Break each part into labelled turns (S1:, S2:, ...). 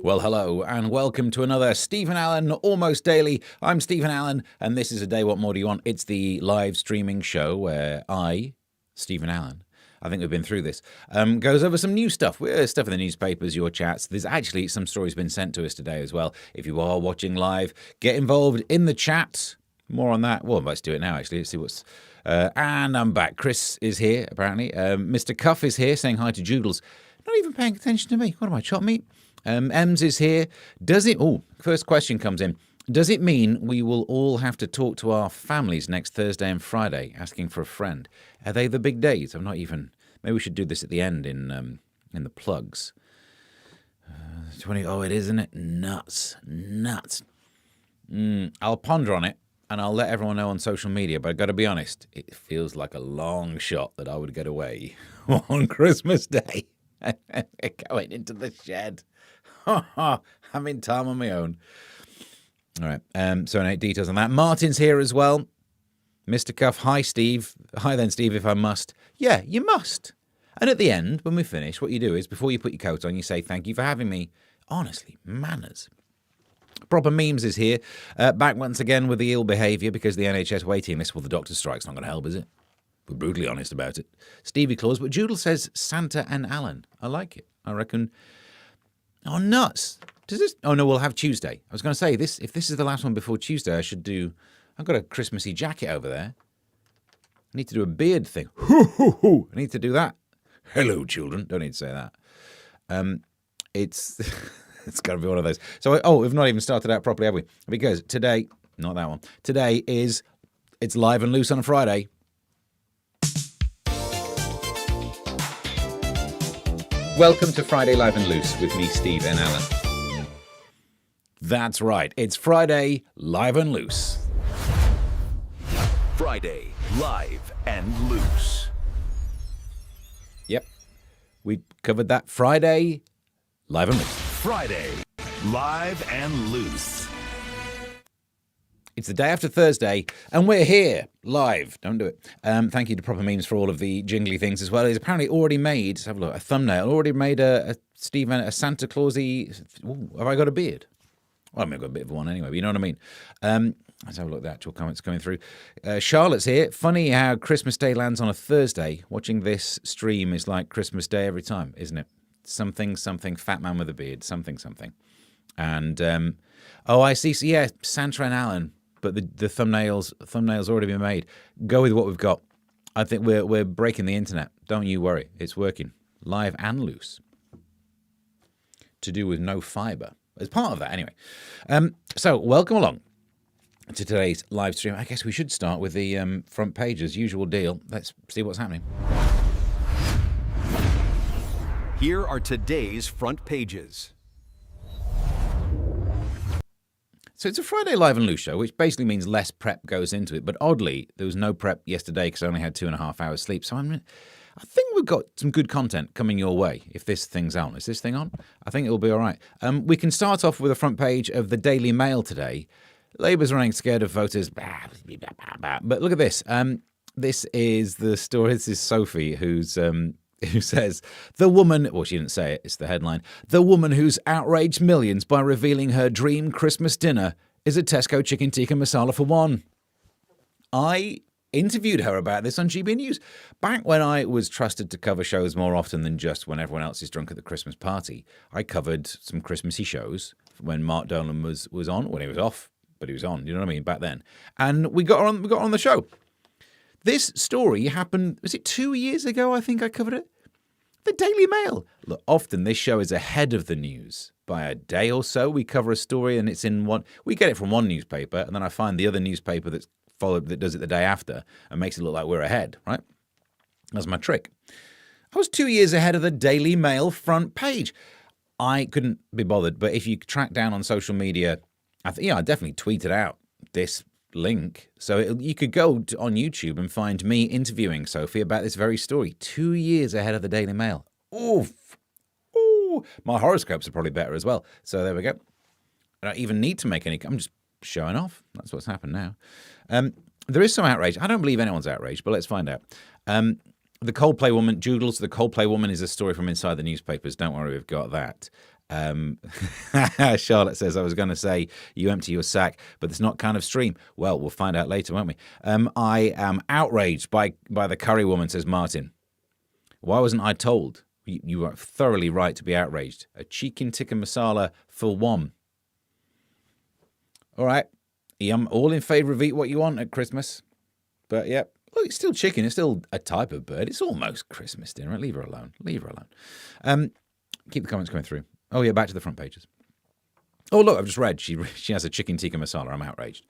S1: Well, hello, and welcome to another Stephen Allen Almost Daily. I'm Stephen Allen, and this is A Day What More Do You Want? It's the live streaming show where I, Stephen Allen, I think we've been through this, goes over some new stuff. Stuff in the newspapers, your chats. There's actually some stories been sent to us today as well. If you are watching live, get involved in the chat. More on that. Well, let's do it now, actually. Let's see what's... and I'm back. Chris is here, apparently. Mr. Cuff is here, saying hi to Joodles. Not even paying attention to me. What am I, chop meat? Ems is here. Does it... Oh, first question comes in. Does it mean we will all have to talk to our families next Thursday and Friday, asking for a friend? Are they the big days? I'm not even... Maybe we should do this at the end in the plugs. 20... Oh, it is, isn't it? Nuts. I'll ponder on it, and I'll let everyone know on social media, but I've got to be honest, it feels like a long shot that I would get away on Christmas Day. Going into the shed. Having time on my own. All right. So, any details on that? Martin's here as well. Mr. Cuff. Hi, Steve. Hi then, Steve, if I must. Yeah, you must. And at the end, when we finish, what you do is, before you put your coat on, you say, thank you for having me. Honestly, manners. Proper Memes is here. Back once again with the ill behaviour because the NHS waiting list. Well, the doctor strike's not going to help, is it? We're brutally honest about it. Stevie Claus. But Joodle says Santa and Alan. I like it. I reckon... Oh, nuts. Does this... Oh, no, we'll have Tuesday. I was going to say, if this is the last one before Tuesday, I should do... I've got a Christmassy jacket over there. I need to do a beard thing. I need to do that. Hello, children. Don't need to say that. It's it's got to be one of those. So, we've not even started out properly, have we? Because today... Not that one. Today is... It's live and loose on a Friday. Welcome to Friday Live and Loose with me, Steve and Alan. That's right, it's Friday Live and Loose.
S2: Friday Live and Loose.
S1: Yep, we covered that. Friday Live and Loose.
S2: Friday Live and Loose.
S1: It's the day after Thursday, and we're here, live. Don't do it. Thank you to Proper Memes for all of the jingly things as well. He's apparently already made, let's have a look, a thumbnail. Already made a Santa Clausy... Ooh, have I got a beard? Well, I mean, I've got a bit of one anyway, but you know what I mean. Let's have a look at the actual comments coming through. Charlotte's here. Funny how Christmas Day lands on a Thursday. Watching this stream is like Christmas Day every time, isn't it? Something, fat man with a beard, something. And, I see. So, yeah, Santa and Alan... But the thumbnails already been made. Go with what we've got. I think we're breaking the internet. Don't you worry. It's working. Live and loose. To do with no fibre. As part of that, anyway. So, welcome along to today's live stream. I guess we should start with the front page as usual deal. Let's see what's happening.
S2: Here are today's front pages.
S1: So it's a Friday Live and Loose show, which basically means less prep goes into it. But oddly, there was no prep yesterday because I only had 2.5 hours sleep. So I think we've got some good content coming your way if this thing's on. Is this thing on? I think it'll be all right. We can start off with the front page of the Daily Mail today. Labour's running scared of voters. But look at this. This is the story. This is Sophie who says, the woman, well, she didn't say it, it's the headline, the woman who's outraged millions by revealing her dream Christmas dinner is a Tesco chicken tikka masala for one. I interviewed her about this on GB News. Back when I was trusted to cover shows more often than just when everyone else is drunk at the Christmas party, I covered some Christmassy shows when Mark Dolan was on, when he was off, but he was on, you know what I mean, back then. And we got on the show. This story happened, was it 2 years ago, I think I covered it? The Daily Mail. Look, often this show is ahead of the news by a day or so. We cover a story and it's in one, we get it from one newspaper and then I find the other newspaper that does it the day after and makes it look like we're ahead, right? That's my trick. I was 2 years ahead of the Daily Mail front page. I couldn't be bothered, but if you track down on social media, I definitely tweeted out this link. So you could go on YouTube and find me interviewing Sophie about this very story 2 years ahead of the Daily Mail. Oof. Ooh. My horoscopes are probably better as well. So there we go. I don't even need to make any... I'm just showing off. That's what's happened now. There is some outrage. I don't believe anyone's outraged, but let's find out. The Coldplay woman, Joodles, the Coldplay woman is a story from inside the newspapers. Don't worry, we've got that. Charlotte says, I was going to say you empty your sack, but it's not kind of stream. Well, we'll find out later, won't we? I am outraged by the curry woman, says Martin. Why wasn't I told? You are thoroughly right to be outraged. A chicken tikka masala for one. All right. I'm all in favour of eat what you want at Christmas. But, yeah, look, it's still chicken. It's still a type of bird. It's almost Christmas dinner. Leave her alone. Leave her alone. Keep the comments coming through. Oh, yeah, back to the front pages. Oh, look, I've just read. She has a chicken tikka masala. I'm outraged.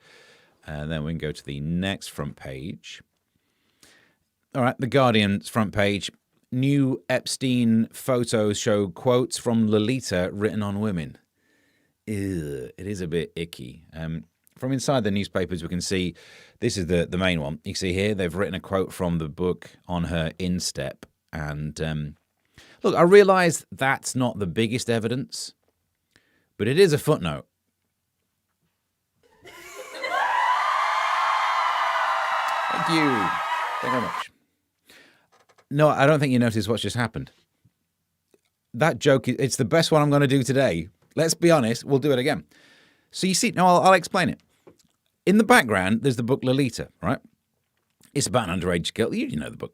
S1: And then we can go to the next front page. All right, The Guardian's front page. New Epstein photos show quotes from Lolita written on women. Ew, it is a bit icky. From inside the newspapers, we can see, this is the main one. You can see here, they've written a quote from the book on her instep. And look, I realise that's not the biggest evidence, but it is a footnote. Thank you. Thank you very much. No, I don't think you noticed what's just happened. That joke, it's the best one I'm going to do today. Let's be honest, we'll do it again. So you see, no, I'll explain it. In the background, there's the book Lolita, right? It's about an underage girl. You know the book.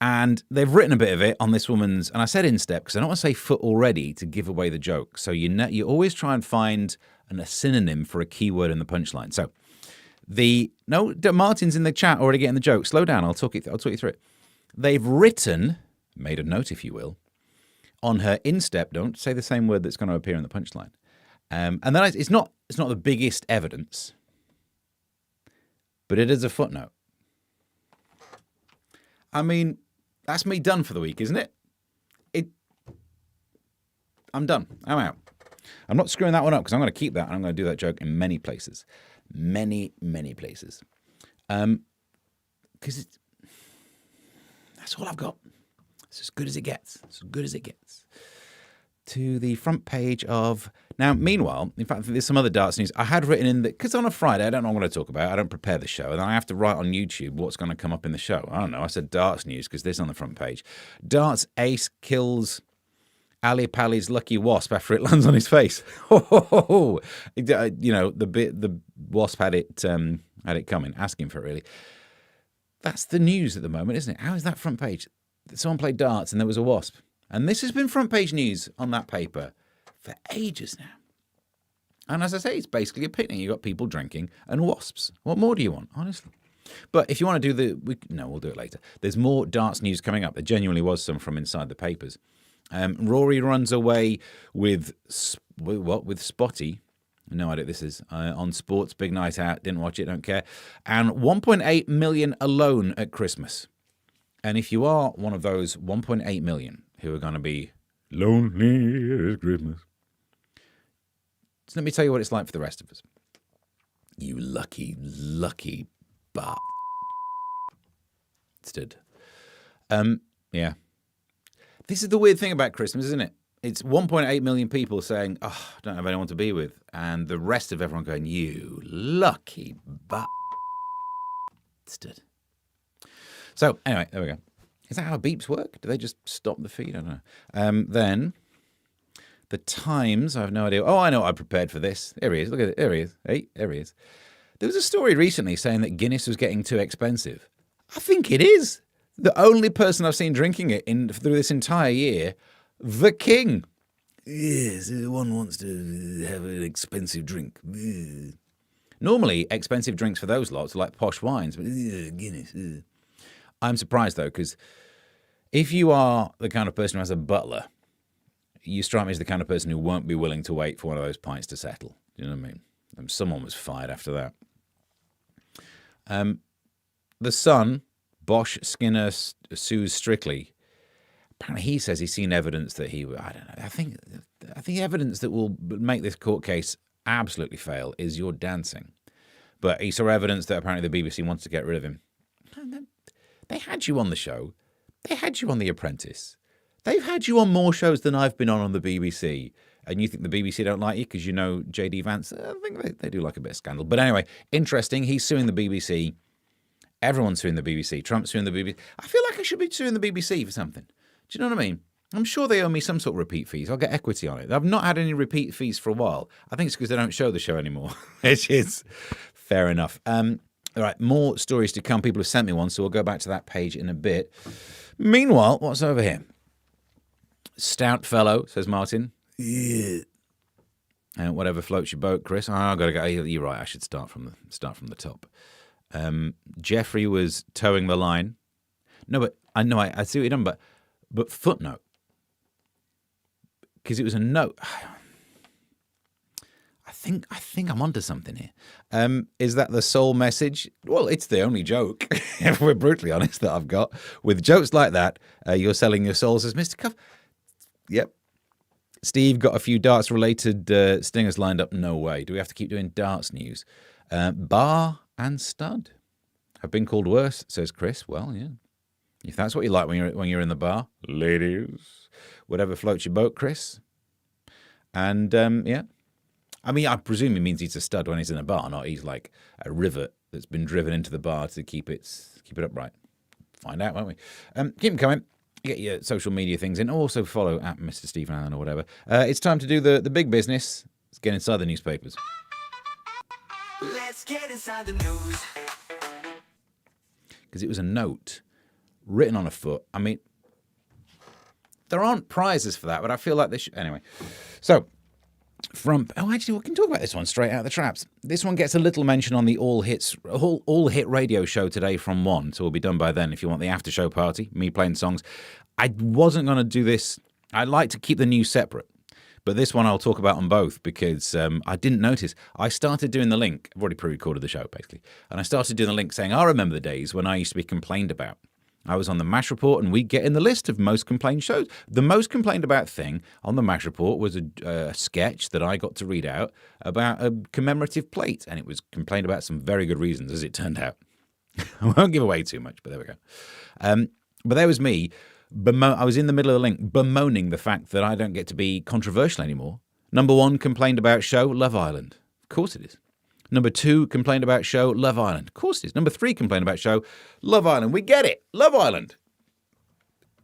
S1: And they've written a bit of it on this woman's, and I said instep because I don't want to say foot already to give away the joke. So you always try and find a synonym for a keyword in the punchline. So Martin's in the chat already getting the joke. Slow down, I'll talk you through it. They've made a note, if you will, on her instep. Don't say the same word that's going to appear in the punchline. And then it's not the biggest evidence, but it is a footnote. I mean, that's me done for the week, isn't it? I'm done. I'm out. I'm not screwing that one up because I'm going to keep that and I'm going to do that joke in many places. Many, many places. Because that's all I've got. It's as good as it gets. It's as good as it gets. To the front page of... Now, meanwhile, in fact, there's some other darts news. I had written in that... Because on a Friday, I don't know what to talk about. I don't prepare the show. And then I have to write on YouTube what's going to come up in the show. I don't know. I said darts news because this is on the front page. Darts ace kills Ali Pali's lucky wasp after it lands on his face. You know, the wasp had it coming, asking for it, really. That's the news at the moment, isn't it? How is that front page? Someone played darts and there was a wasp. And this has been front page news on that paper for ages now. And as I say, it's basically a picnic. You've got people drinking and wasps. What more do you want, honestly? But if you want to do we'll do it later. There's more darts news coming up. There genuinely was some from inside the papers. Rory runs away with Spotty. No idea what this is. On sports, big night out. Didn't watch it, don't care. And 1.8 million alone at Christmas. And if you are one of those 1.8 million who are going to be lonely at Christmas, so let me tell you what it's like for the rest of us. You lucky, lucky bastard. Yeah. This is the weird thing about Christmas, isn't it? It's 1.8 million people saying, oh, I don't have anyone to be with. And the rest of everyone going, you lucky bastard. So, anyway, there we go. Is that how beeps work? Do they just stop the feed? I don't know. Then, the Times, I have no idea. Oh, I know I prepared for this. There he is. Look at it. There he is. Hey, there he is. There was a story recently saying that Guinness was getting too expensive. I think it is. The only person I've seen drinking it through this entire year, the King. Yes, one wants to have an expensive drink. Normally, expensive drinks for those lots are like posh wines, but Guinness. I'm surprised, though, because if you are the kind of person who has a butler, you strike me as the kind of person who won't be willing to wait for one of those pints to settle. Do you know what I mean? And someone was fired after that. The Sun, Bosch Skinner sues Strictly. Apparently, he says he's seen evidence that I don't know. I think evidence that will make this court case absolutely fail is your dancing. But he saw evidence that apparently the BBC wants to get rid of him. They had you on the show. They had you on The Apprentice. They've had you on more shows than I've been on the BBC. And you think the BBC don't like you because you know J.D. Vance? I think they do like a bit of scandal. But anyway, interesting. He's suing the BBC. Everyone's suing the BBC. Trump's suing the BBC. I feel like I should be suing the BBC for something. Do you know what I mean? I'm sure they owe me some sort of repeat fees. I'll get equity on it. I've not had any repeat fees for a while. I think it's because they don't show the show anymore, which is fair enough. All right, more stories to come. People have sent me one, so we'll go back to that page in a bit. Meanwhile, what's over here? Stout fellow, says Martin. Yeah. Whatever floats your boat, Chris. I've got to go. You're right. I should start from the top. Jeffrey was towing the line. No, but I know I see what you're done. But footnote, because it was a note. I think I'm onto something here. Is that the sole message? Well, it's the only joke, if we're brutally honest, that I've got. With jokes like that, you're selling your souls as Mr. Cuff. Yep. Steve got a few darts-related stingers lined up. No way. Do we have to keep doing darts news? Bar and stud have been called worse, says Chris. Well, yeah. If that's what you like when you're in the bar, ladies, whatever floats your boat, Chris. And yeah. I mean, I presume he means he's a stud when he's in a bar, not he's like a rivet that's been driven into the bar to keep it upright. Find out, won't we? Keep them coming. Get your social media things in. Also follow at Mr. Stephen Allen or whatever. It's time to do the big business. Let's get inside the newspapers.
S3: Let's get inside the news.
S1: Because it was a note written on a foot. I mean, there aren't prizes for that, but I feel like they should. Anyway, so actually, we can talk about this one straight out of the traps. This one gets a little mention on the all hit radio show today from 1, so we'll be done by then if you want the after show party, me playing songs. I wasn't going to do this. I like to keep the news separate, but this one I'll talk about on both because I didn't notice. I started doing the link. I've already pre-recorded the show, basically, and I started doing the link saying, I remember the days when I used to be complained about. I was on the MASH report, and we'd get in the list of most complained shows. The most complained about thing on the MASH report was a sketch that I got to read out about a commemorative plate, and it was complained about some very good reasons, as it turned out. I won't give away too much, but there we go. But there was me. I was in the middle of the link bemoaning the fact that I don't get to be controversial anymore. Number 1 complained about show, Love Island. Of course it is. Number 2 complained about show, Love Island. Of course it is. Number 3 complained about show, Love Island. We get it. Love Island.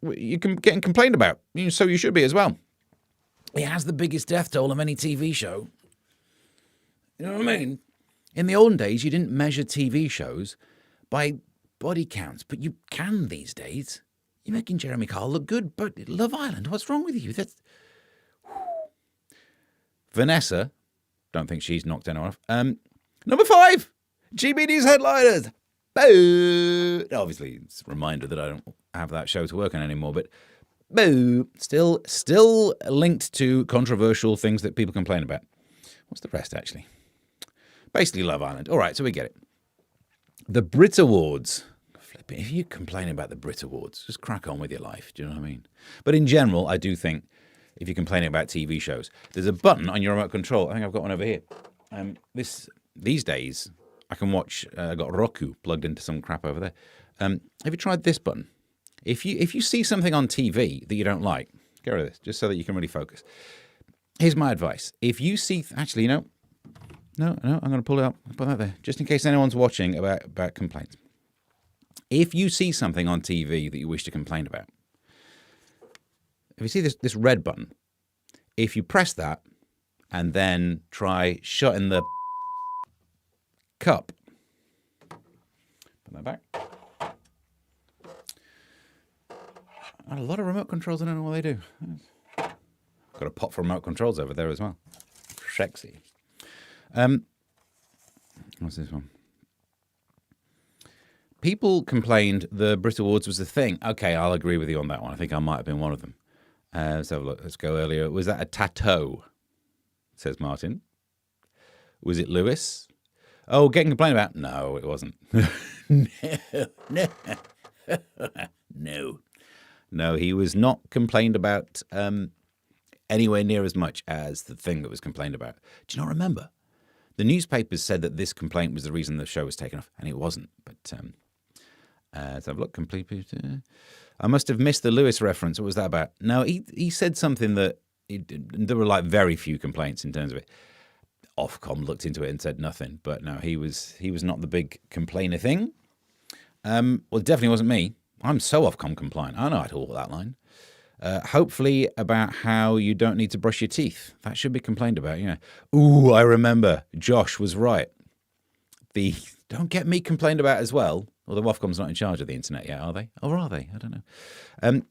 S1: You're getting complained about. So you should be as well. It has the biggest death toll of any TV show. You know what I mean? In the olden days, you didn't measure TV shows by body counts, but you can these days. You're making Jeremy Kyle look good, but Love Island, what's wrong with you? That's... Vanessa, don't think she's knocked anyone off. Number 5, GB News headliners. Boo! Obviously, it's a reminder that I don't have that show to work on anymore, but boo! Still linked to controversial things that people complain about. What's the rest, actually? Basically, Love Island. All right, so we get it. The Brit Awards. Flipping, if you're complaining about the Brit Awards, just crack on with your life. Do you know what I mean? But in general, I do think if you're complaining about TV shows, there's a button on your remote control. I think I've got one over here. These days, I can watch. I got Roku plugged into some crap over there. Have you tried this button? If you see something on TV that you don't like, get rid of this, just so that you can really focus. Here's my advice: if you see, actually, no, I'm going to pull it up. I'll put that there, just in case anyone's watching about complaints. If you see something on TV that you wish to complain about, if you see this red button, if you press that and then try shutting the cup, put that back. A lot of remote controls, I don't know what they do. Got a pot for remote controls over there as well. Sexy. What's this one? People complained the Brit Awards was a thing. Okay, I'll agree with you on that one. I think I might have been one of them. Let's have a look. Let's go earlier. Was that a tattoo? Says Martin. Was it Lewis? Oh, getting complained about? No, it wasn't. No, he was not complained about anywhere near as much as the thing that was complained about. Do you not remember? The newspapers said that this complaint was the reason the show was taken off, and it wasn't. But let's have a look. I must have missed the Lewis reference. What was that about? No, he said something that there were like very few complaints in terms of it. Ofcom looked into it and said nothing. But no, he was not the big complainer thing. Well, it definitely wasn't me. I'm so Ofcom compliant. I know how to walk that line. Hopefully about how you don't need to brush your teeth. That should be complained about, yeah. Ooh, I remember. Josh was right. The don't get me complained about as well. Although Ofcom's not in charge of the internet yet, are they? Or are they? I don't know.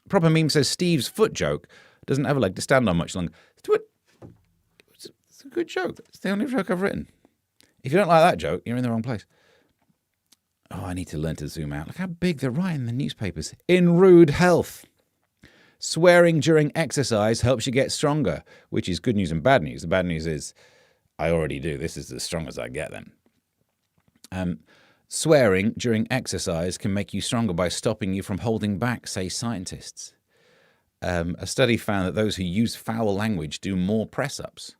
S1: Proper meme says Steve's foot joke doesn't have a leg to stand on much longer. It's a good joke. It's the only joke I've written. If you don't like that joke, you're in the wrong place. Oh, I need to learn to zoom out. Look how big they're writing in the newspapers. In rude health. Swearing during exercise helps you get stronger, which is good news and bad news. The bad news is I already do. This is as strong as I get then. Swearing during exercise can make you stronger by stopping you from holding back, say scientists. A study found that those who use foul language do more press-ups.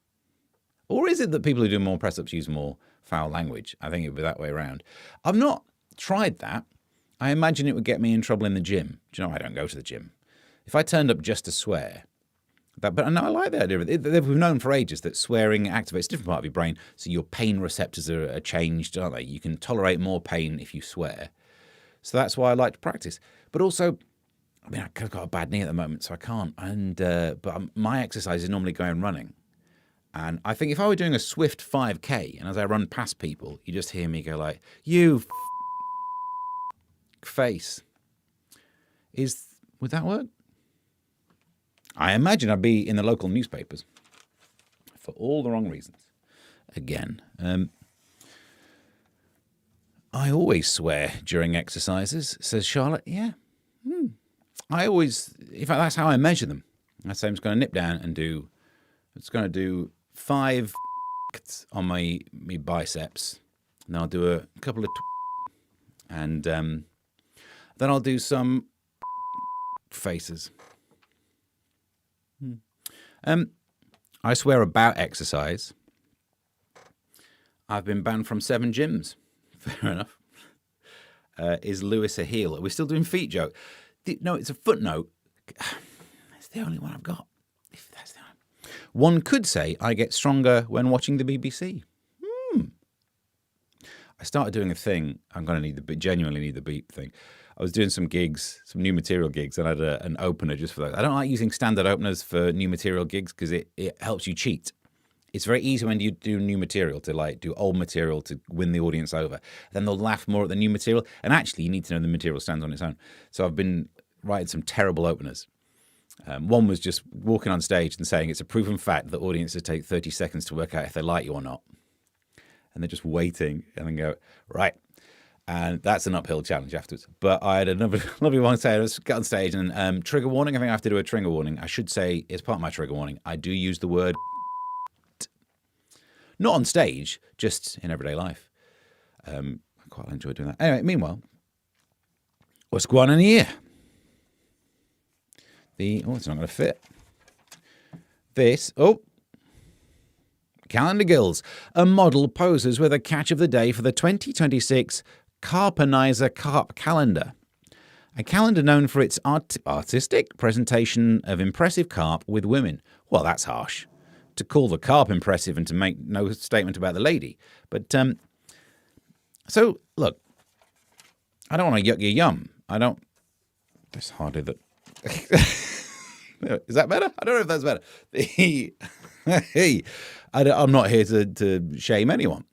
S1: Or is it that people who do more press-ups use more foul language? I think it would be that way around. I've not tried that. I imagine it would get me in trouble in the gym. Do you know, I don't go to the gym. If I turned up just to swear, but I like the idea of it. We've known for ages that swearing activates a different part of your brain, so your pain receptors are changed, aren't they? You can tolerate more pain if you swear. So that's why I like to practice. But also, I mean, I've got a bad knee at the moment, so I can't. But my exercise is normally going running. And I think if I were doing a swift 5K, and as I run past people, you just hear me go like, you face. Would that work? I imagine I'd be in the local newspapers for all the wrong reasons. Again, I always swear during exercises, says Charlotte. Yeah. I always, in fact, that's how I measure them. I say I'm just going to nip down and do 5 on my biceps. And then I'll do a couple of, and then I'll do some faces. I swear about exercise. I've been banned from 7 gyms. Fair enough. Is Lewis a heel? Are we still doing feet joke? No, it's a footnote. That's the only one I've got. If that's the only one could say I get stronger when watching the BBC. I started doing a thing. I'm going to genuinely need the beep thing. I was doing some gigs, some new material gigs, and I had an opener just for that. I don't like using standard openers for new material gigs because it helps you cheat. It's very easy when you do new material to like do old material to win the audience over. Then they'll laugh more at the new material. And actually, you need to know the material stands on its own. So I've been writing some terrible openers. One was just walking on stage and saying it's a proven fact that audiences take 30 seconds to work out if they like you or not. And they're just waiting and then go, right. And that's an uphill challenge afterwards. But I had another lovely one say, I was got on stage and trigger warning. I think I have to do a trigger warning. I should say, as part of my trigger warning, I do use the word not on stage, just in everyday life. I quite enjoy doing that. Anyway, meanwhile, what's going on here? It's not going to fit. Calendar Gills. A model poses with a catch of the day for the 2026 Carpenizer Carp Calendar. A calendar known for its artistic presentation of impressive carp with women. Well, that's harsh. To call the carp impressive and to make no statement about the lady. But, so, look, I don't want to yuck your yum. That's hardly that. Is that better? I don't know if that's better. I'm not here to shame anyone.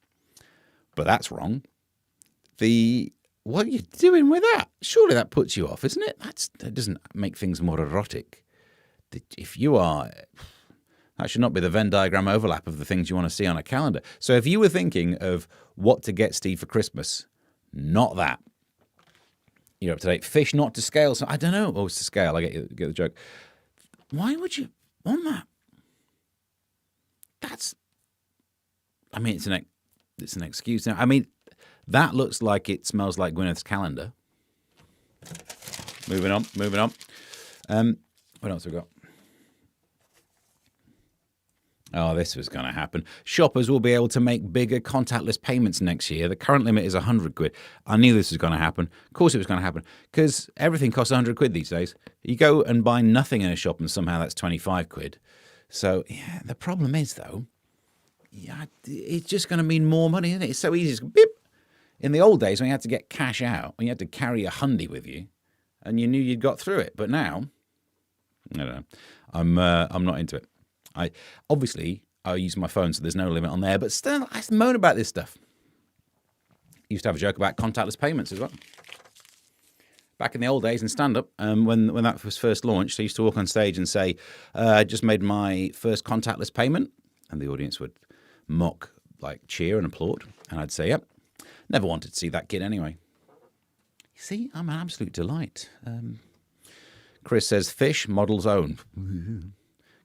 S1: But that's wrong. What are you doing with that? Surely that puts you off, isn't it? That doesn't make things more erotic. If you are... That should not be the Venn diagram overlap of the things you want to see on a calendar. So if you were thinking of what to get Steve for Christmas, not that. You're up to date. Fish not to scale. So I don't know. Oh, it's to scale. I get the joke. Why would you want that? It's an excuse. Now, I mean, that looks like it smells like Gwyneth's calendar. Moving on. What else have we got? Oh, this was going to happen. Shoppers will be able to make bigger contactless payments next year. The current limit is 100 quid. I knew this was going to happen. Of course it was going to happen because everything costs 100 quid these days. You go and buy nothing in a shop and somehow that's 25 quid. So, yeah, the problem is, though, it's just going to mean more money, isn't it? It's so easy. Just beep. In the old days when you had to get cash out, when you had to carry a hundy with you and you knew you'd got through it. But now, I don't know. I'm not into it. I use my phone, so there's no limit on there. But still, I moan about this stuff. Used to have a joke about contactless payments as well. Back in the old days in stand-up, when that was first launched, I used to walk on stage and say, "I just made my first contactless payment," and the audience would mock, like cheer and applaud, and I'd say, "Yep, never wanted to see that kid anyway." You see, I'm an absolute delight. Chris says, "Fish, model's own."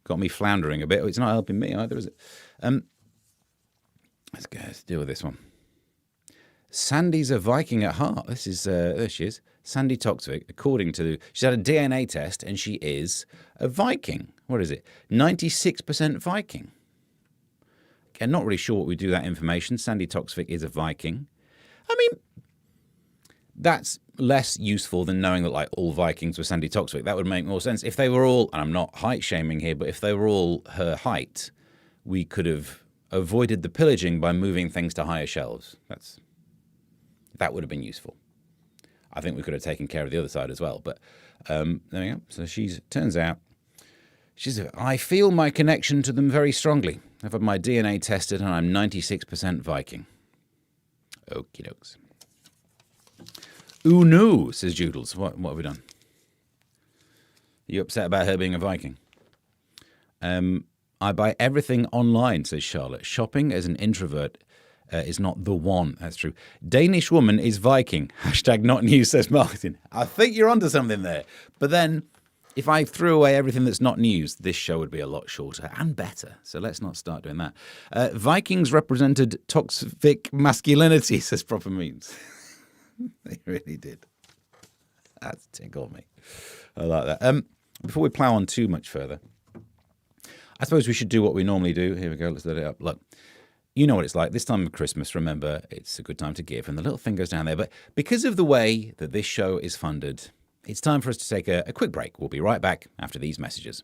S1: Got me floundering a bit. It's not helping me either, is it? Let's deal with this one. Sandy's a Viking at heart. This is there she is. Sandy Toksvik, she's had a DNA test and she is a Viking. What is it? 96% Viking. Okay, not really sure what we do with that information. Sandy Toksvik is a Viking. I mean, that's less useful than knowing that like all Vikings were Sandy Toksvik. That would make more sense. If they were all, and I'm not height shaming here, but if they were all her height, we could have avoided the pillaging by moving things to higher shelves. That would have been useful. I think we could have taken care of the other side as well. But there we go. So turns out, I feel my connection to them very strongly. I've had my DNA tested and I'm 96% Viking. Okie dokes. Ooh, no, says Joodles. What have we done? Are you upset about her being a Viking? I buy everything online, says Charlotte. Shopping as an introvert is not the one. That's true. Danish woman is Viking. Hashtag not news, says Martin. I think you're onto something there. But then, if I threw away everything that's not news, this show would be a lot shorter and better. So let's not start doing that. Vikings represented toxic masculinity, says Proper Memes. They really did. That's tickled me. I like that. Before we plough on too much further, I suppose we should do what we normally do. Here we go. Let's let it up. Look. You know what it's like. This time of Christmas, remember, it's a good time to give, and the little thing goes down there. But because of the way that this show is funded, it's time for us to take a quick break. We'll be right back after these messages.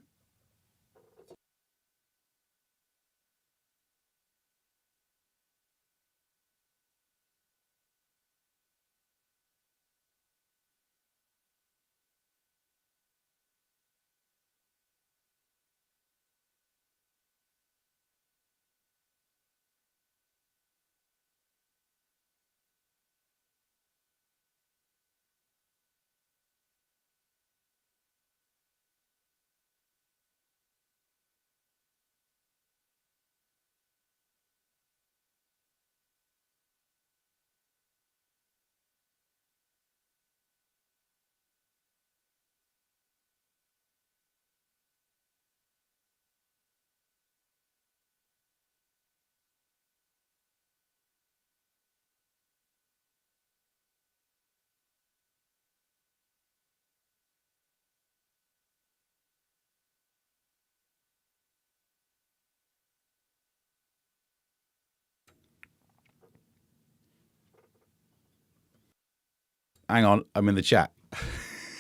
S1: Hang on, I'm in the chat.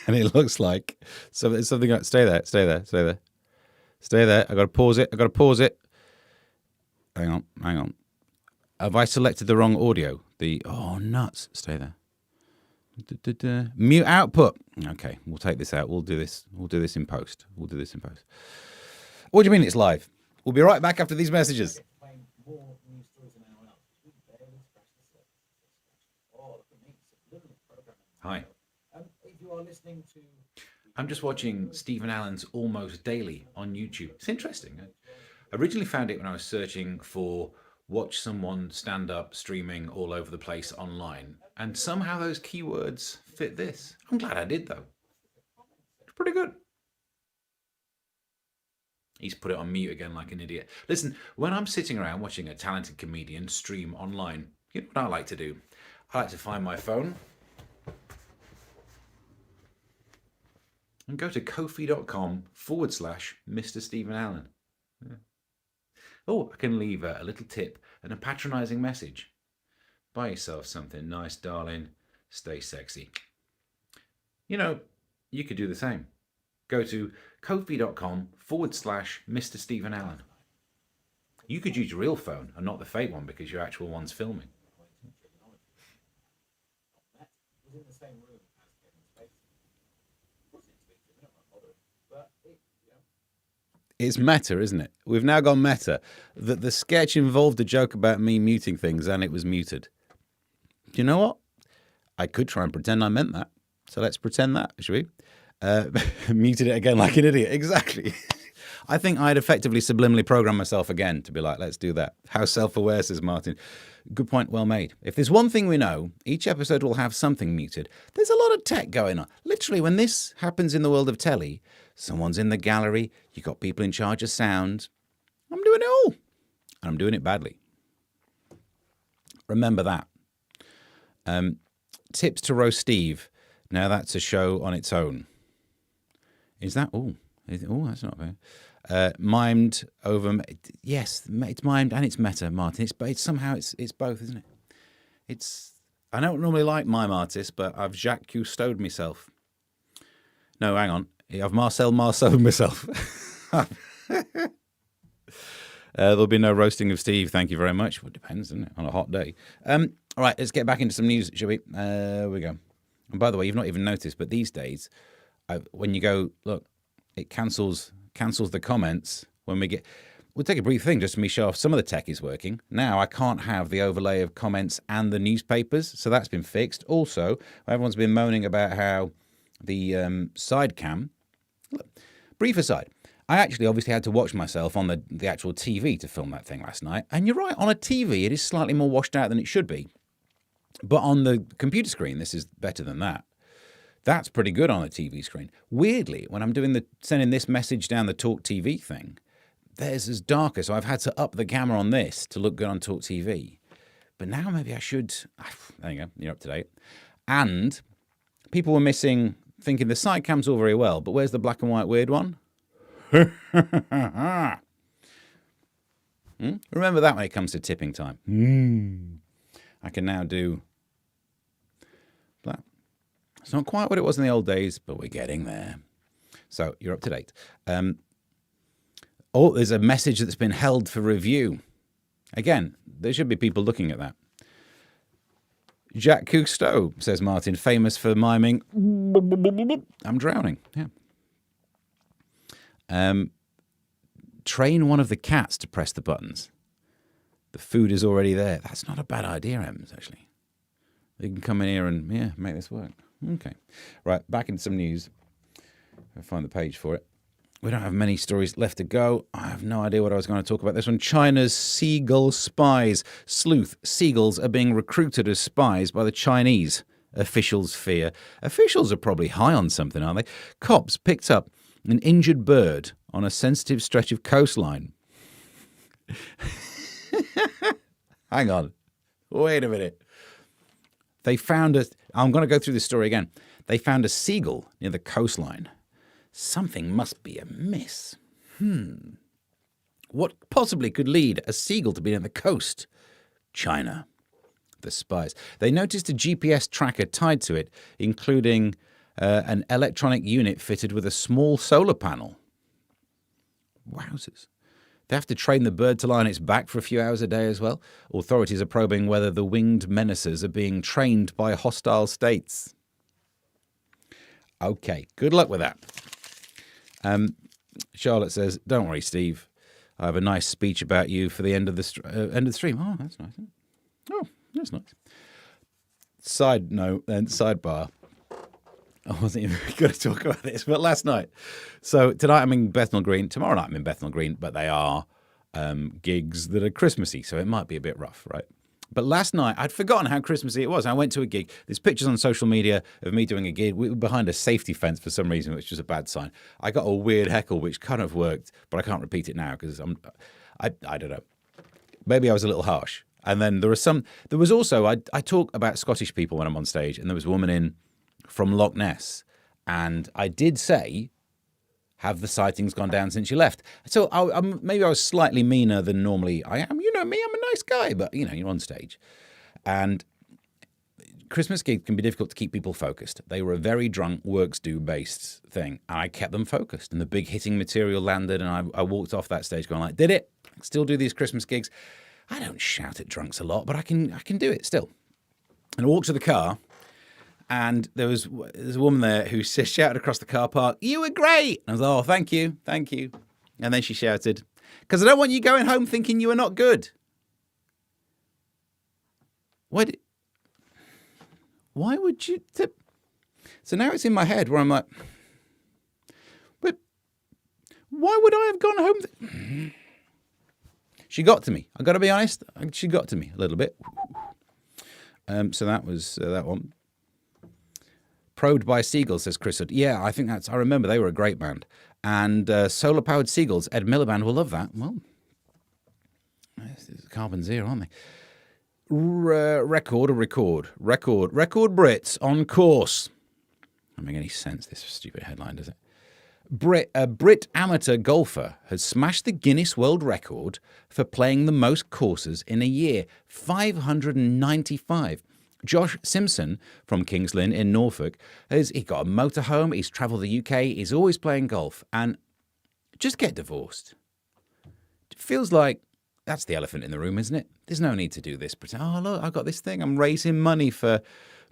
S1: And it looks like something. Stay there. I got to pause it. Hang on. Have I selected the wrong audio? Nuts. Stay there. Mute output. Okay, we'll take this out. We'll do this in post. What do you mean it's live? We'll be right back after these messages. Hi. I'm just watching Stephen Allen's Almost Daily on YouTube. It's interesting. I originally found it when I was searching for watch someone stand up streaming all over the place online, and somehow those keywords fit this. I'm glad I did, though. It's pretty good. He's put it on mute again like an idiot. Listen, when I'm sitting around watching a talented comedian stream online, you know what I like to do? I like to find my phone and go to kofi.com/Mr. Stephen Allen. Yeah. Oh, I can leave a little tip and a patronising message. Buy yourself something nice, darling. Stay sexy. You know, you could do the same. Go to kofi.com/Mr. Stephen Allen. You could use your real phone and not the fake one because your actual one's filming. It's meta, isn't it? We've now gone meta. That the sketch involved a joke about me muting things and it was muted. Do you know what? I could try and pretend I meant that. So let's pretend that, shall we? Muted it again like an idiot. Exactly. I think I'd effectively subliminally program myself again to be like, let's do that. How self-aware, says Martin. Good point, well made. If there's one thing we know, each episode will have something muted. There's a lot of tech going on. Literally, when this happens in the world of telly, someone's in the gallery, you've got people in charge of sound. I'm doing it all. And I'm doing it badly. Remember that. Tips to roast Steve. Now that's a show on its own. Is that? Oh, that's not fair. Mimed over. Yes, it's mimed and it's meta, Martin. It's somehow it's both, isn't it? I don't normally like mime artists, but I've Jacques Cousteau'd myself. No, hang on. I've Marcel Marceau'd myself. There'll be no roasting of Steve. Thank you very much. Well, it depends, doesn't it? On a hot day. All right, let's get back into some news, shall we? There we go. And by the way, you've not even noticed, but these days, when you go, look, it cancels the comments when we get. We'll take a brief thing just for me to show off some of the tech is working. Now I can't have the overlay of comments and the newspapers, so that's been fixed. Also, everyone's been moaning about how the side cam. Look, brief aside, I actually obviously had to watch myself on the actual TV to film that thing last night. And you're right, on a TV it is slightly more washed out than it should be. But on the computer screen, this is better than that. That's pretty good on a TV screen. Weirdly, when I'm sending this message down the Talk TV thing, theirs is darker, so I've had to up the camera on this to look good on Talk TV. But now maybe I should. There you go, you're up to date. And people were thinking the side cam's all very well, but where's the black and white weird one? Remember that when it comes to tipping time. I can now do that. It's not quite what it was in the old days, but we're getting there. So you're up to date. There's a message that's been held for review. Again, there should be people looking at that. Jacques Cousteau, says Martin, famous for miming, I'm drowning. Yeah. Train one of the cats to press the buttons. The food is already there. That's not a bad idea, Ems, actually. They can come in here and, make this work. Okay. Right, back into some news. I'll find the page for it. We don't have many stories left to go. I have no idea what I was going to talk about this one. China's Seagull spies. Sleuth seagulls are being recruited as spies by the Chinese. Officials fear. Officials are probably high on something, aren't they? Cops picked up an injured bird on a sensitive stretch of coastline. Hang on. Wait a minute. I'm going to go through this story again. They found a seagull near the coastline. Something must be amiss. What possibly could lead a seagull to be near the coast? China. The spies. They noticed a GPS tracker tied to it, including an electronic unit fitted with a small solar panel. Wowzers. They have to train the bird to lie on its back for a few hours a day as well. Authorities are probing whether the winged menacers are being trained by hostile states. Okay, good luck with that. Charlotte says, don't worry, Steve. I have a nice speech about you for the end of the stream. Oh, that's nice. Oh, that's nice. Side note, then sidebar. I wasn't even going to talk about this, but last night. So tonight I'm in Bethnal Green. Tomorrow night I'm in Bethnal Green, but they are gigs that are Christmassy, so it might be a bit rough, right? But last night I'd forgotten how Christmassy it was. I went to a gig. There's pictures on social media of me doing a gig. We were behind a safety fence for some reason, which was a bad sign. I got a weird heckle, which kind of worked, but I can't repeat it now because I don't know. Maybe I was a little harsh. And then there was also, I talk about Scottish people when I'm on stage, and there was a woman in from Loch Ness, and I did say, have the sightings gone down since you left? So maybe I was slightly meaner than normally I am. You know me, I'm a nice guy, but, you're on stage. And Christmas gigs can be difficult to keep people focused. They were a very drunk, works-do-based thing, and I kept them focused, and the big hitting material landed, and I walked off that stage going like, did it? Still do these Christmas gigs. I don't shout at drunks a lot, but I can do it still. And I walked to the car, and there's a woman there who shouted across the car park, "You were great!" And I was like, "Oh, thank you." And then she shouted, because I don't want you going home thinking you are not good. Why would you... So now it's in my head where I'm like, but why would I have gone home? She got to me. I've got to be honest. She got to me a little bit. So that was that one. Probed by Seagull, says Chris Hood. Yeah, I think I remember they were a great band. And solar-powered Seagulls, Ed Miliband will love that. Well, Carbon Zero, aren't they? Record Brits on course. Doesn't make any sense, this stupid headline, does it? A Brit amateur golfer has smashed the Guinness World Record for playing the most courses in a year, 595. Josh Simpson from Kings Lynn in Norfolk, he got a motorhome, he's travelled the UK, he's always playing golf, and just get divorced. It feels like that's the elephant in the room, isn't it? There's no need to do this. Pretend, oh, look, I've got this thing, I'm raising money for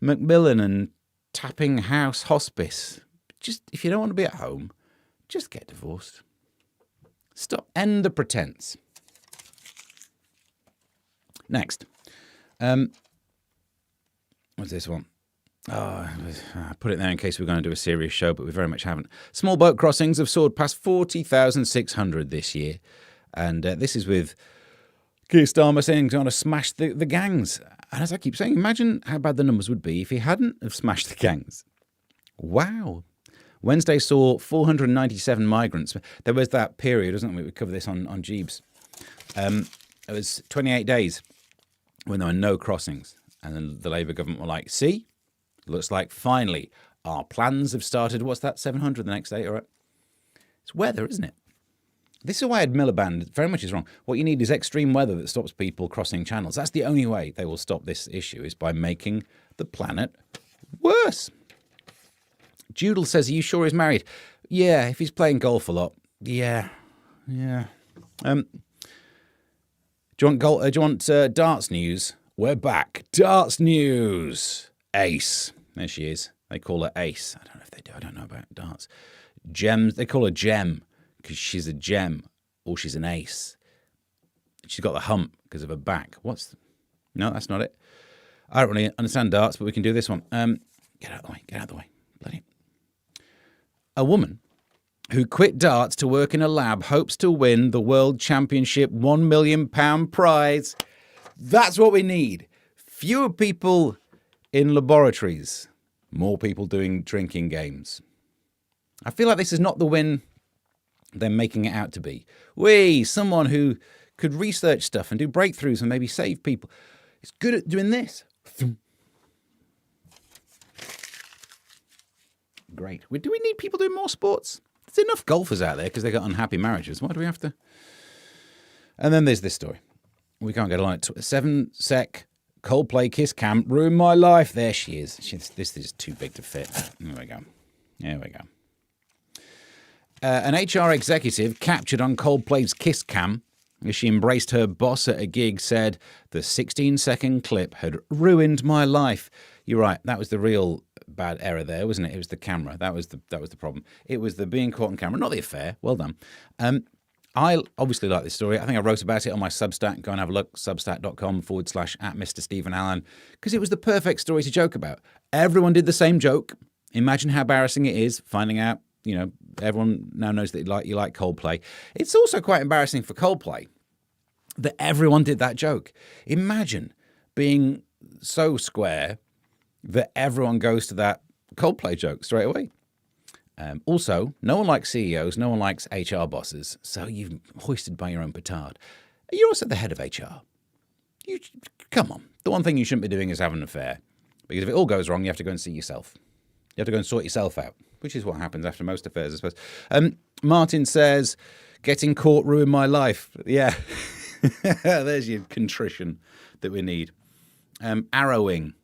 S1: Macmillan and Tapping House Hospice. Just, if you don't want to be at home, just get divorced. Stop. End the pretense. Next. What's this one? Oh, I put it there in case we're going to do a serious show, but we very much haven't. Small boat crossings have soared past 40,600 this year. And this is with Keir Starmer saying he's going to smash the gangs. And as I keep saying, imagine how bad the numbers would be if he hadn't have smashed the gangs. Wow. Wednesday saw 497 migrants. There was that period, wasn't there? We covered this on Jeeves. It was 28 days when there were no crossings. And then the Labour government were like, see, looks like finally our plans have started. What's that, 700 the next day? All right. It's weather, isn't it? This is why Ed Miliband very much is wrong. What you need is extreme weather that stops people crossing channels. That's the only way they will stop this issue, is by making the planet worse. Judel says, are you sure he's married? Yeah, if he's playing golf a lot. Yeah. Do you want darts news? We're back. Darts news. Ace. There she is. They call her Ace. I don't know if they do. I don't know about darts. Gems. They call her Gem because she's a gem or she's an ace. She's got the hump because of her back. No, that's not it. I don't really understand darts, but we can do this one. Get out of the way. Get out of the way. Bloody. A woman who quit darts to work in a lab hopes to win the World Championship £1 million prize. That's what we need. Fewer people in laboratories. More people doing drinking games. I feel like this is not the win they're making it out to be. Someone who could research stuff and do breakthroughs and maybe save people. It's good at doing this. Great. Do we need people doing more sports? There's enough golfers out there because they got unhappy marriages. Why do we have to? And then there's this story. We can't get along. 7-sec Coldplay kiss cam ruined my life. There she is. This is too big to fit. There we go. An HR executive captured on Coldplay's kiss cam as she embraced her boss at a gig said the 16-second clip had ruined my life. You're right. That was the real bad error there, wasn't it? It was the camera. That was the problem. It was the being caught on camera, not the affair. Well done. I obviously like this story. I think I wrote about it on my Substack. Go and have a look. Substack.com/@Mr. Stephen Allen. Because it was the perfect story to joke about. Everyone did the same joke. Imagine how embarrassing it is finding out, everyone now knows that you like Coldplay. It's also quite embarrassing for Coldplay that everyone did that joke. Imagine being so square that everyone goes to that Coldplay joke straight away. Also, no one likes CEOs, no one likes HR bosses, so you've hoisted by your own petard. You're also the head of HR. Come on. The one thing you shouldn't be doing is having an affair. Because if it all goes wrong, you have to go and see yourself. You have to go and sort yourself out, which is what happens after most affairs, I suppose. Martin says, getting caught ruined my life. Yeah. There's your contrition that we need. Arrowing.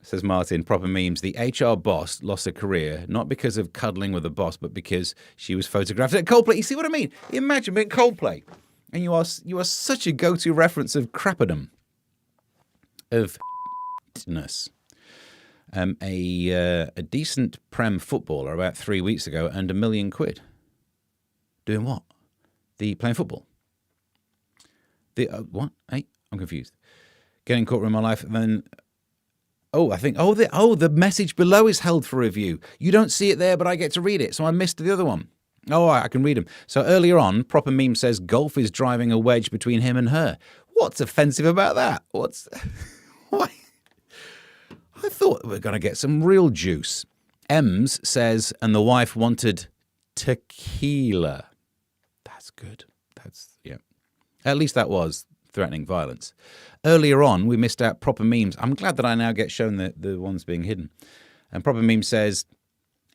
S1: Says Martin, proper memes. The HR boss lost her career, not because of cuddling with the boss, but because she was photographed at Coldplay. You see what I mean? Imagine being Coldplay. And you are such a go-to reference of crapperdom. Of ness. A decent Prem footballer about 3 weeks ago earned £1 million. Doing what? Playing football. What? Hey, I'm confused. Getting caught in my life, and then. Oh, I think. The message below is held for review. You don't see it there, but I get to read it, so I missed the other one. Oh, I can read them. So earlier on, Proper Meme says golf is driving a wedge between him and her. What's offensive about that? Why? I thought we were going to get some real juice. Ems says, and the wife wanted tequila. That's good. Yeah. At least that was threatening violence. Earlier on, we missed out Proper Memes. I'm glad that I now get shown the ones being hidden. And Proper Meme says,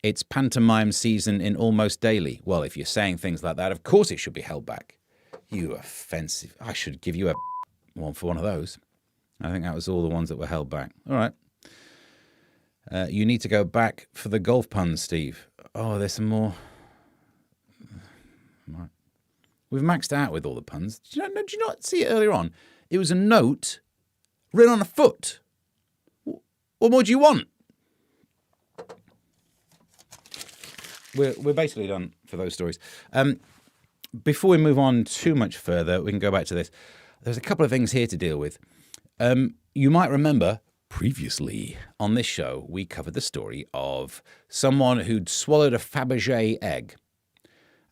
S1: it's pantomime season in Almost Daily. Well, if you're saying things like that, of course it should be held back. You offensive. I should give you one for one of those. I think that was all the ones that were held back. All right. You need to go back for the golf puns, Steve. Oh, there's some more. Right. We've maxed out with all the puns. Did you not see it earlier on? It was a note written on a foot. What more do you want? We're basically done for those stories. Before we move on too much further, we can go back to this. There's a couple of things here to deal with. You might remember previously on this show, we covered the story of someone who'd swallowed a Fabergé egg,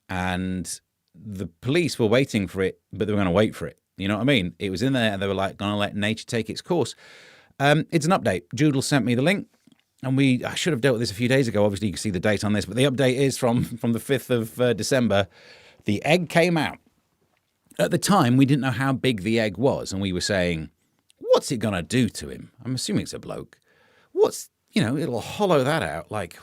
S1: and the police were waiting for it, but they were going to wait for it. You know what I mean? It was in there, and they were like, going to let nature take its course. It's an update. Joodle sent me the link, and I should have dealt with this a few days ago. Obviously, you can see the date on this, but the update is from the 5th of December. The egg came out. At the time, we didn't know how big the egg was, and we were saying, what's it going to do to him? I'm assuming it's a bloke. It'll hollow that out. Like,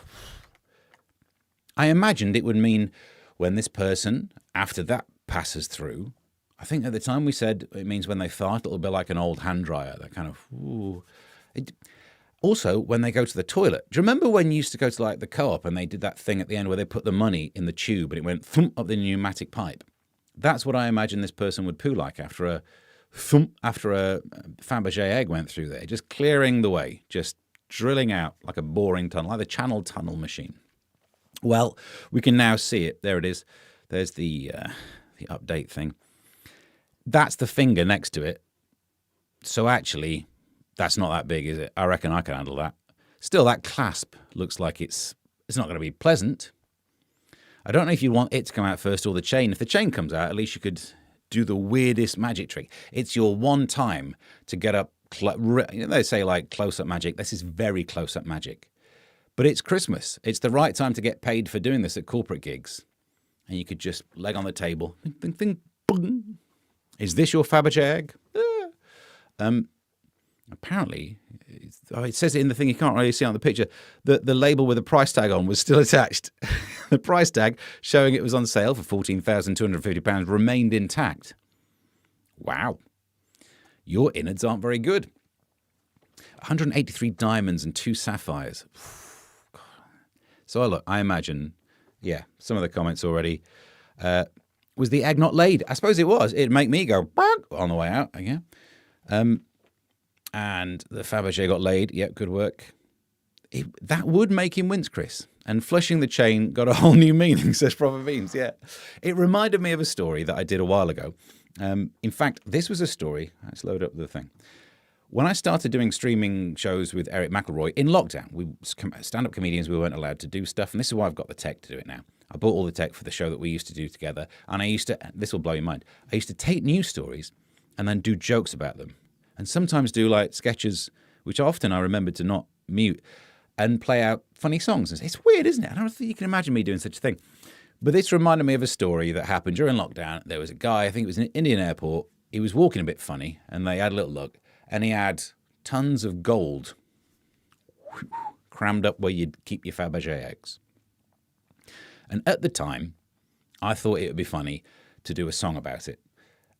S1: I imagined it would mean when this person, after that passes through, I think at the time we said it means when they fart, it'll be like an old hand dryer. That kind of, ooh. Also, when they go to the toilet. Do you remember when you used to go to like the co-op and they did that thing at the end where they put the money in the tube and it went thump up the pneumatic pipe? That's what I imagine this person would poo like after a Fabergé egg went through there, just clearing the way, just drilling out like a boring tunnel, like the Channel Tunnel machine. Well, we can now see it. There it is. There's the update thing. That's the finger next to it. So actually, that's not that big, is it? I reckon I can handle that. Still, that clasp looks like it's not going to be pleasant. I don't know if you want it to come out first or the chain. If the chain comes out, at least you could do the weirdest magic trick. It's your one time to get up. They say like close-up magic. This is very close-up magic. But it's Christmas. It's the right time to get paid for doing this at corporate gigs. And you could just leg on the table. Ding, ding, ding, boom. Is this your Fabergé egg? Apparently, it says it in the thing. You can't really see on the picture. The label with the price tag on was still attached. The price tag showing it was on sale for £14,250 remained intact. Wow. Your innards aren't very good. 183 diamonds and 2 sapphires. So I imagine, some of the comments already. Was the egg not laid? I suppose it was. It'd make me go on the way out again. And the Fabergé got laid. Yep, good work. That would make him wince, Chris. And flushing the chain got a whole new meaning, says Proper Memes. Yeah. It reminded me of a story that I did a while ago. In fact, this was a story. Let's load up the thing. When I started doing streaming shows with Eric McElroy in lockdown, we stand-up comedians, we weren't allowed to do stuff. And this is why I've got the tech to do it now. I bought all the tech for the show that we used to do together. And this will blow your mind, I used to take news stories and then do jokes about them. And sometimes do like sketches, which often I remembered to not mute, and play out funny songs. It's weird, isn't it? I don't think you can imagine me doing such a thing. But this reminded me of a story that happened during lockdown. There was a guy, I think it was in an Indian airport. He was walking a bit funny, and they had a little look. And he had tons of gold crammed up where you'd keep your Fabergé eggs. And at the time, I thought it would be funny to do a song about it.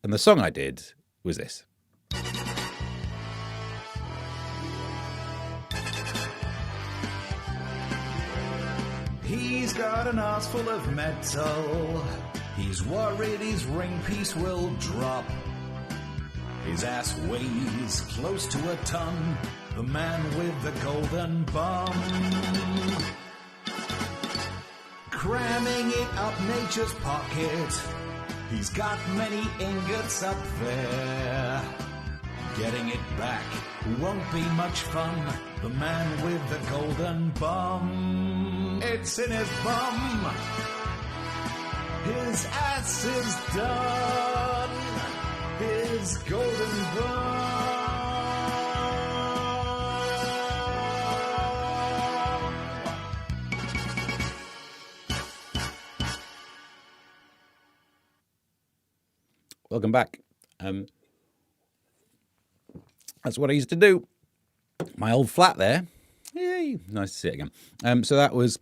S1: And the song I did was this.
S3: He's got an arse full of metal. He's worried his ring piece will drop. His ass weighs close to a ton. the man with the golden bum. Cramming it up nature's pocket, he's got many ingots up there. Getting it back won't be much fun, the man with the golden bum. It's in his bum, his ass is done, his golden bum.
S1: Welcome back. That's what I used to do. My old flat there. Yay, nice to see it again. So that was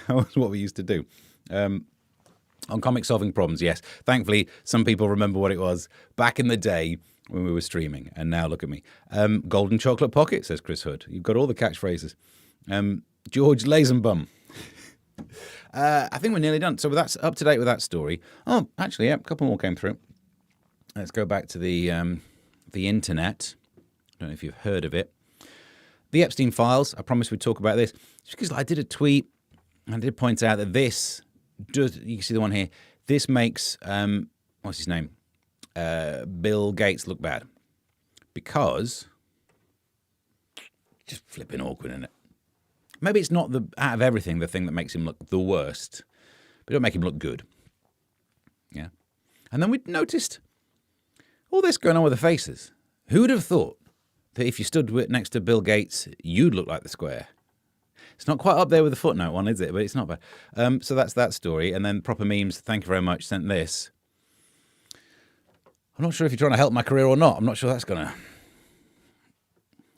S1: what we used to do. On comic solving problems, yes. Thankfully, some people remember what it was back in the day when we were streaming. And now look at me. Golden chocolate pocket, says Chris Hood. You've got all the catchphrases. George Lazenbum. I think we're nearly done. So that's up to date with that story. Oh, actually, yeah, a couple more came through. Let's go back to the internet. I don't know if you've heard of it. The Epstein files. I promised we'd talk about this. Just because I did a tweet and I did point out that this does. You can see the one here. This makes what's his name? Bill Gates look bad because just flipping awkward, isn't it? Maybe it's not out of everything the thing that makes him look the worst, but it'll make him look good. Yeah. And then we noticed all this going on with the faces. Who would have thought that if you stood next to Bill Gates, you'd look like the square? It's not quite up there with the footnote one, is it? But it's not bad. So that's that story. And then Proper Memes, thank you very much, sent this. I'm not sure if you're trying to help my career or not. I'm not sure that's going to...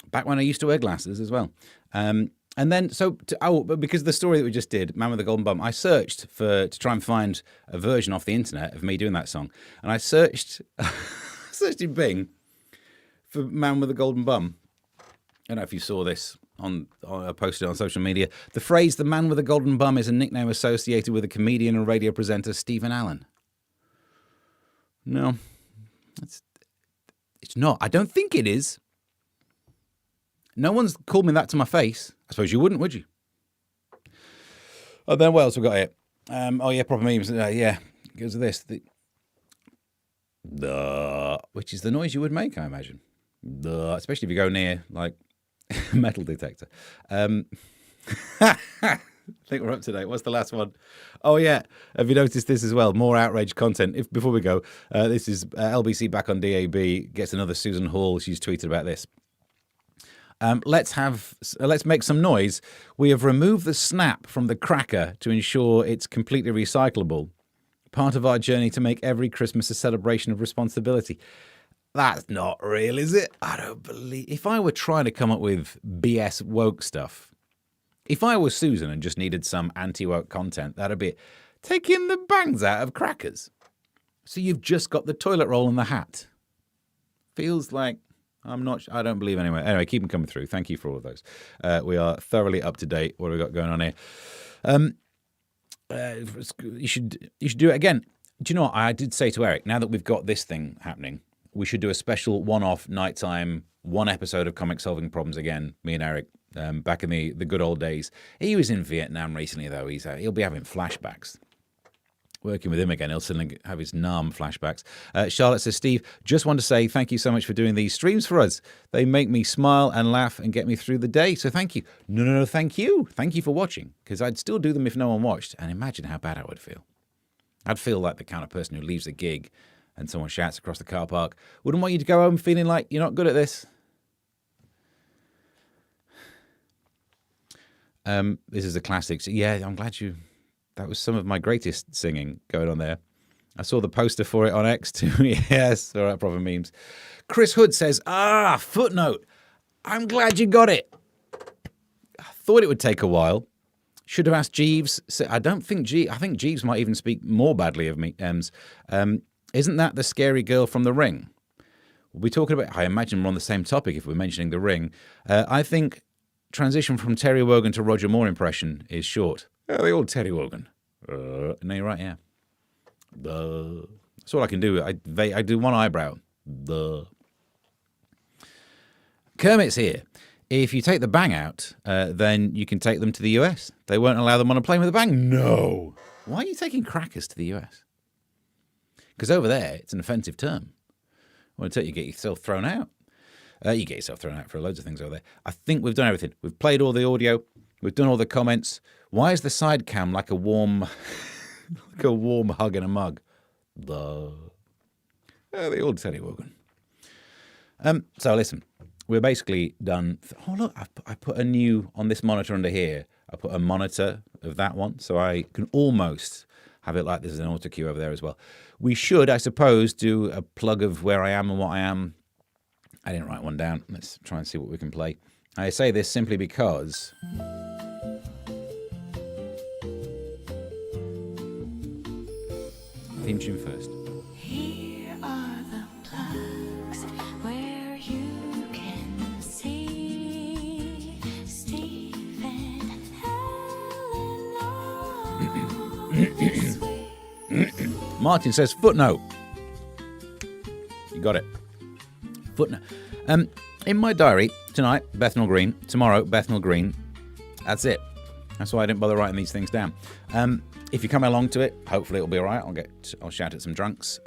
S1: Back when I used to wear glasses as well. And then, because the story that we just did, Man with the Golden Bum, I searched to try and find a version off the internet of me doing that song. And I searched in Bing for Man with the Golden Bum. I don't know if you saw this I posted on social media. The phrase, the man with the golden bum, is a nickname associated with a comedian and radio presenter, Stephen Allen. No, it's not. I don't think it is. No one's called me that to my face. I suppose you wouldn't, would you? Oh, then what else we got here? Proper Memes. Yeah, it goes to this. Which is the noise you would make, I imagine. Especially if you go near, like, a metal detector. I think we're up to date. What's the last one? Oh, yeah. Have you noticed this as well? More outrage content. Before we go, this is LBC back on DAB. Gets another Susan Hall. She's tweeted about this. Let's make some noise. We have removed the snap from the cracker to ensure it's completely recyclable. Part of our journey to make every Christmas a celebration of responsibility. That's not real, is it? I don't believe... If I were trying to come up with BS woke stuff, if I was Susan and just needed some anti-woke content, that'd be taking the bangs out of crackers. So you've just got the toilet roll and the hat. Feels like... I don't believe anyway. Anyway, keep them coming through. Thank you for all of those. We are thoroughly up to date. What have we got going on here? You should do it again. Do you know what? I did say to Eric, now that we've got this thing happening, we should do a special one-off nighttime, one episode of Comic Solving Problems again, me and Eric, back in the good old days. He was in Vietnam recently, though. He'll be having flashbacks. Working with him again, he'll suddenly have his Nam flashbacks. Charlotte says, Steve, just want to say thank you so much for doing these streams for us. They make me smile and laugh and get me through the day. So thank you. No, thank you. Thank you for watching, because I'd still do them if no one watched. And imagine how bad I would feel. I'd feel like the kind of person who leaves a gig and someone shouts across the car park. Wouldn't want you to go home feeling like you're not good at this. This is a classic. So yeah, I'm glad you... That was some of my greatest singing going on there. I saw the poster for it on X too. Yes, all right, Proper Memes. Chris Hood says, footnote. I'm glad you got it. I thought it would take a while. Should have asked Jeeves. I think Jeeves might even speak more badly of me, Ems. Isn't that the scary girl from The Ring? We'll be talking about... I imagine we're on the same topic if we're mentioning The Ring. I think transition from Terry Wogan to Roger Moore impression is short. Oh, the old Terry Wogan. No, you're right, yeah. That's all I can do. I do one eyebrow. Kermit's here. If you take the bang out, then you can take them to the US. They won't allow them on a plane with a bang. No. Why are you taking crackers to the US? Because over there, it's an offensive term. Well, until you get yourself thrown out. You get yourself thrown out for loads of things over there. I think we've done everything. We've played all the audio. We've done all the comments. Why is the side cam like a warm, like a warm hug in a mug? They all said it, Wogan. So listen, we're basically done. Oh look, I put a new on this monitor under here. I put a monitor of that one, so I can almost have it like there's an auto cue over there as well. We should, I suppose, do a plug of where I am and what I am. I didn't write one down. Let's try and see what we can play. I say this simply because theme tune first.
S4: Here are the plugs where you can see Steve and Helen this week.
S1: Martin says footnote. You got it. Footnote. In my diary tonight, Bethnal Green. Tomorrow, Bethnal Green. That's it. That's why I didn't bother writing these things down. If you come along to it, hopefully it'll be all right. I'll shout at some drunks.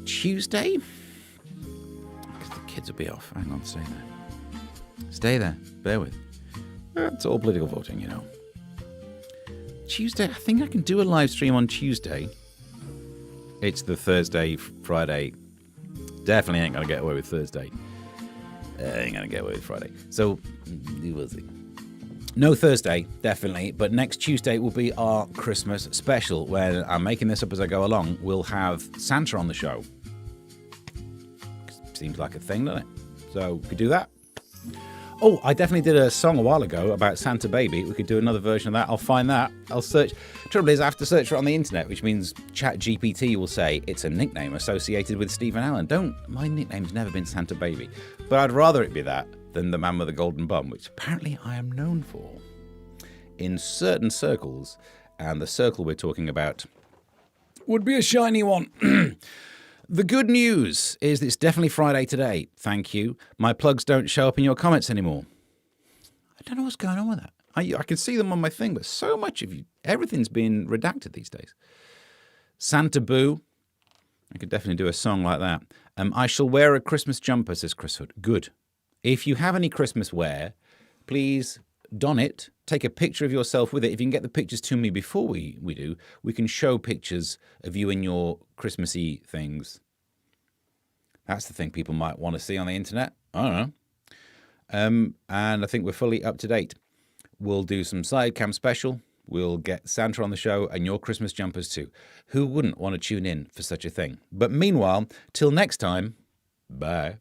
S1: Tuesday, because the kids will be off. Hang on, stay there. Stay there. Bear with. It's all political voting, you know. Tuesday, I think I can do a live stream on Tuesday. It's the Thursday, Friday. Definitely ain't going to get away with Thursday. Ain't going to get away with Friday. So, we'll see. No Thursday, definitely. But next Tuesday will be our Christmas special, where I'm making this up as I go along. We'll have Santa on the show. Seems like a thing, doesn't it? So, we could do that. Oh, I definitely did a song a while ago about Santa Baby. We could do another version of that. I'll find that. I'll search. Trouble is, I have to search for it on the internet, which means ChatGPT will say it's a nickname associated with Stephen Allen. My nickname's never been Santa Baby. But I'd rather it be that than the man with the golden bum, which apparently I am known for in certain circles. And the circle we're talking about would be a shiny one. The good news is it's definitely Friday today. Thank you. My plugs don't show up in your comments anymore. I don't know what's going on with that. I can see them on my thing, but so much of everything's been redacted these days. Santa Boo. I could definitely do a song like that. I shall wear a Christmas jumper, says Chris Hood. Good. If you have any Christmas wear, please don it. Take a picture of yourself with it. If you can get the pictures to me before we do, we can show pictures of you in your Christmassy things. That's the thing people might want to see on the internet. I don't know. And I think we're fully up to date. We'll do some side cam special. We'll get Santa on the show and your Christmas jumpers too. Who wouldn't want to tune in for such a thing? But meanwhile, till next time, bye.